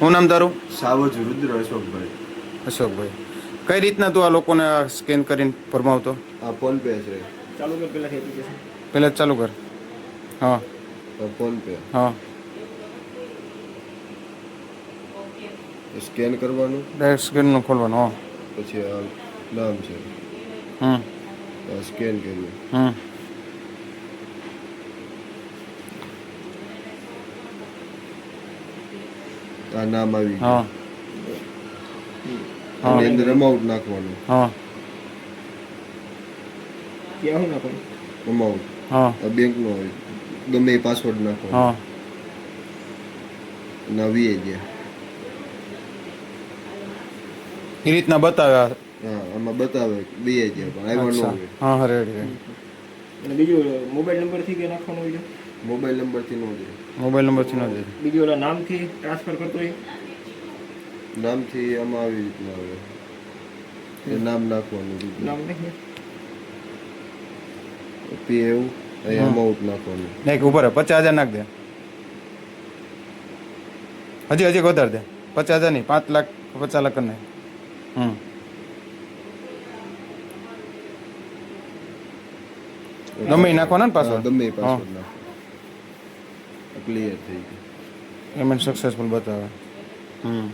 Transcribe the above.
શું નામ તારું? સાવજ રુદ્ર અશોકભાઈ. અશોકભાઈ, કઈ રીતના તું આ લોકોને સ્કેન કરીને ફરમાવતો? આ ફોન પે છે. ચાલુ કર પહેલાં એપ્લિકેશન. પહેલાં ચાલુ કર. હા ફોન પે હા, સ્કેન કરવાનું, ડાયરેક્ટ સ્કેનનું ખોલવાનું. હા, પછી આ નામ છે, હમ સ્કેન કર્યું. હમ આ નામ આવી હા ગયું. હા. આની અંદર અમાઉન્ટ નાખવાનું. હા ક્યાં હું નાખું? અમાઉન્ટ હા આ બેંકનો હોય, ગમે એ પાસવર્ડ નાખવાનો. હા, નવી ગયા. એ રીતના બતાવ્યા. હા, આમાં બતાવે બે ગયા પણ આવ્યા ન અચ્છા, હોય. હા હા, રેડી. અને બીજું મોબાઈલ નંબરથી કે નાખવાનું હોય છે? મોબાઈલ નંબરથી ન જાય. મોબાઈલ નંબરથી ન જાય. બીજું ઓલા નામથી ટ્રાન્સફર કરતો હોય? નામથી આમાં આવી રીતના આવે, એ નામ નાખવાનું. નામ નહીં પી એવું અહીં અમાઉન્ટ નાખવાનું. નહીં, ઉપર 50,000 નાખ દે. હજી વધારે દે. 50,000 નહીં, 5 લાખ 50 લાખ કરી નાખ. ગમે એ નાખવાના ને પાસવર્ડ? ગમે એ પાસવર્ડ નાખો. ક્લિયર થઈ ગયું. પેમેન્ટ સક્સેસફુલ બતાવે. હમ